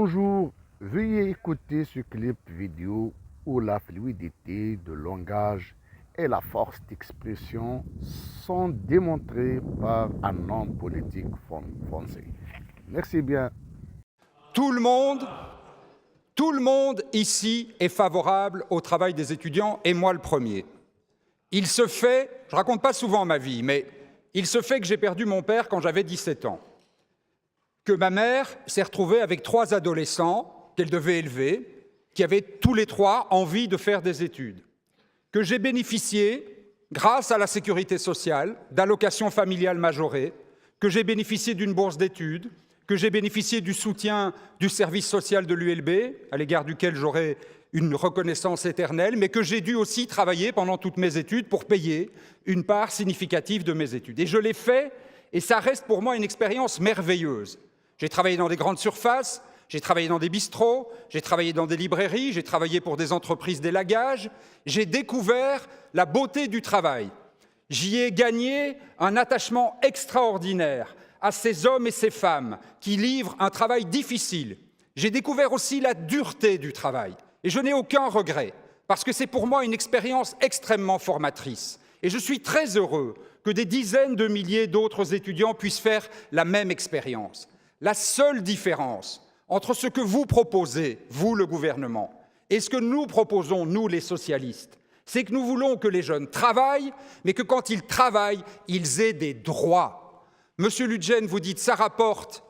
Bonjour, veuillez écouter ce clip vidéo où la fluidité de langage et la force d'expression sont démontrées par un homme politique français. Merci bien. Tout le monde ici est favorable au travail des étudiants, et moi le premier. Il se fait, je ne raconte pas souvent ma vie, mais il se fait que j'ai perdu mon père quand j'avais 17 ans, que ma mère s'est retrouvée avec 3 adolescents qu'elle devait élever, qui avaient tous les 3 envie de faire des études, que j'ai bénéficié, grâce à la sécurité sociale, d'allocations familiales majorées, que j'ai bénéficié d'une bourse d'études, que j'ai bénéficié du soutien du service social de l'ULB, à l'égard duquel j'aurai une reconnaissance éternelle, mais que j'ai dû aussi travailler pendant toutes mes études pour payer une part significative de mes études. Et je l'ai fait, et ça reste pour moi une expérience merveilleuse. J'ai travaillé dans des grandes surfaces, j'ai travaillé dans des bistrots, j'ai travaillé dans des librairies, j'ai travaillé pour des entreprises d'élagage, j'ai découvert la beauté du travail. J'y ai gagné un attachement extraordinaire à ces hommes et ces femmes qui livrent un travail difficile. J'ai découvert aussi la dureté du travail. Et je n'ai aucun regret, parce que c'est pour moi une expérience extrêmement formatrice. Et je suis très heureux que des dizaines de milliers d'autres étudiants puissent faire la même expérience. La seule différence entre ce que vous proposez, vous le gouvernement, et ce que nous proposons, nous les socialistes, c'est que nous voulons que les jeunes travaillent, mais que quand ils travaillent, ils aient des droits. Monsieur Ludgen, vous dites ça rapporte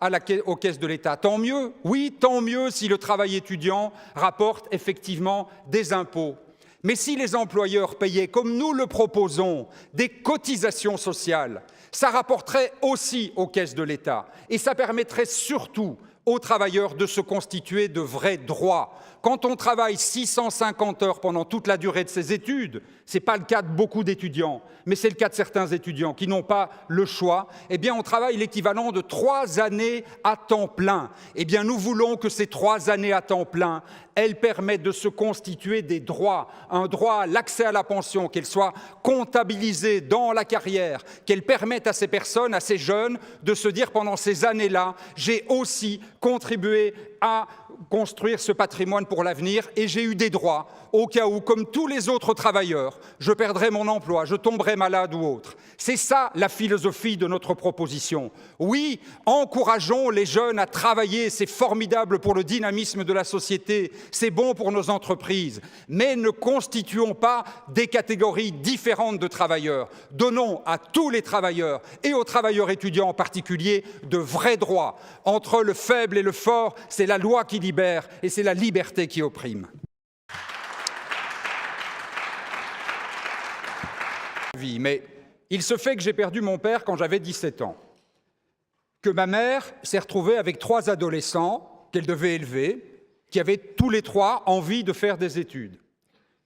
aux caisses de l'État. Tant mieux, oui, tant mieux si le travail étudiant rapporte effectivement des impôts. Mais si les employeurs payaient, comme nous le proposons, des cotisations sociales, ça rapporterait aussi aux caisses de l'État. Et ça permettrait surtout aux travailleurs de se constituer de vrais droits. Quand on travaille 650 heures pendant toute la durée de ses études, ce n'est pas le cas de beaucoup d'étudiants, mais c'est le cas de certains étudiants qui n'ont pas le choix, eh bien on travaille l'équivalent de 3 années à temps plein. Eh bien nous voulons que ces 3 années à temps plein, elles permettent de se constituer des droits, un droit à l'accès à la pension, qu'elle soit comptabilisée dans la carrière, qu'elle permette à ces personnes, à ces jeunes, de se dire pendant ces années-là, j'ai aussi contribué à construire ce patrimoine pour l'avenir et j'ai eu des droits au cas où, comme tous les autres travailleurs, je perdrais mon emploi, je tomberais malade ou autre. C'est ça la philosophie de notre proposition. Oui, encourageons les jeunes à travailler, c'est formidable pour le dynamisme de la société, c'est bon pour nos entreprises, mais ne constituons pas des catégories différentes de travailleurs. Donnons à tous les travailleurs et aux travailleurs étudiants en particulier de vrais droits. Entre le faible et le fort, c'est la loi qui libère et c'est la liberté qui opprime. Mais il se fait que j'ai perdu mon père quand j'avais 17 ans, que ma mère s'est retrouvée avec 3 adolescents qu'elle devait élever, qui avaient tous les 3 envie de faire des études,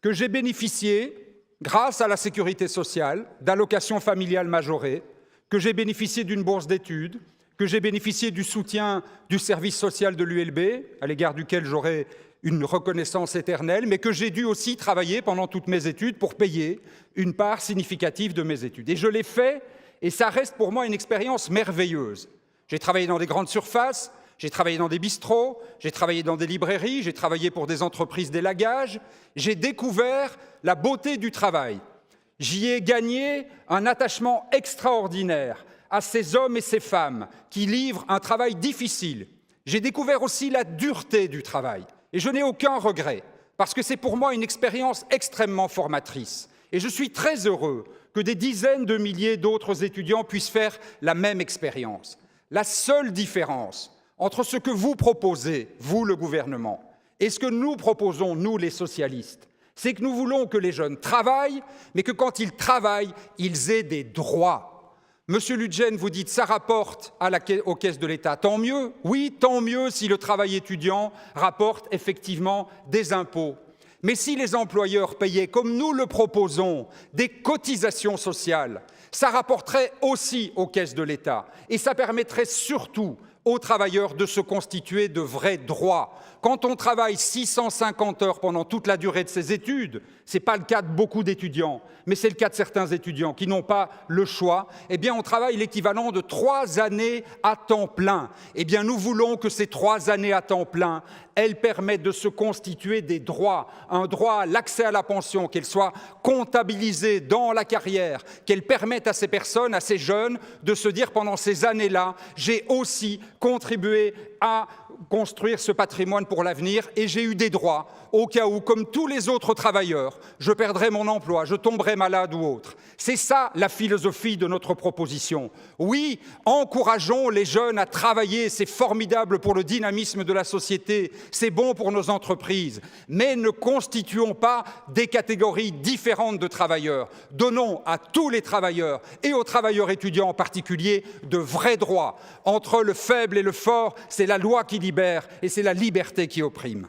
que j'ai bénéficié, grâce à la sécurité sociale, d'allocations familiales majorées, que j'ai bénéficié d'une bourse d'études, que j'ai bénéficié du soutien du service social de l'ULB, à l'égard duquel j'aurai une reconnaissance éternelle, mais que j'ai dû aussi travailler pendant toutes mes études pour payer une part significative de mes études. Et je l'ai fait, et ça reste pour moi une expérience merveilleuse. J'ai travaillé dans des grandes surfaces, j'ai travaillé dans des bistrots, j'ai travaillé dans des librairies, j'ai travaillé pour des entreprises d'élagage, j'ai découvert la beauté du travail. J'y ai gagné un attachement extraordinaire à ces hommes et ces femmes qui livrent un travail difficile. J'ai découvert aussi la dureté du travail. Et je n'ai aucun regret, parce que c'est pour moi une expérience extrêmement formatrice. Et je suis très heureux que des dizaines de milliers d'autres étudiants puissent faire la même expérience. La seule différence entre ce que vous proposez, vous le gouvernement, et ce que nous proposons, nous les socialistes, c'est que nous voulons que les jeunes travaillent, mais que quand ils travaillent, ils aient des droits. Monsieur Ludgen, vous dites ça rapporte aux caisses de l'État. Tant mieux, oui, tant mieux si le travail étudiant rapporte effectivement des impôts. Mais si les employeurs payaient, comme nous le proposons, des cotisations sociales, ça rapporterait aussi aux caisses de l'État. Et ça permettrait surtout aux travailleurs de se constituer de vrais droits. Quand on travaille 650 heures pendant toute la durée de ses études, ce n'est pas le cas de beaucoup d'étudiants, mais c'est le cas de certains étudiants qui n'ont pas le choix, eh bien on travaille l'équivalent de 3 années à temps plein. Eh bien nous voulons que ces 3 années à temps plein, elles permettent de se constituer des droits, un droit à l'accès à la pension, qu'elle soit comptabilisée dans la carrière, qu'elle permette à ces personnes, à ces jeunes, de se dire pendant ces années-là, j'ai aussi contribué à construire ce patrimoine pour l'avenir et j'ai eu des droits au cas où, comme tous les autres travailleurs, je perdrais mon emploi, je tomberais malade ou autre. C'est ça la philosophie de notre proposition. Oui, encourageons les jeunes à travailler, c'est formidable pour le dynamisme de la société, c'est bon pour nos entreprises, mais ne constituons pas des catégories différentes de travailleurs. Donnons à tous les travailleurs et aux travailleurs étudiants en particulier de vrais droits. Entre le faible et le fort, c'est la loi qui libère et c'est la liberté qui opprime.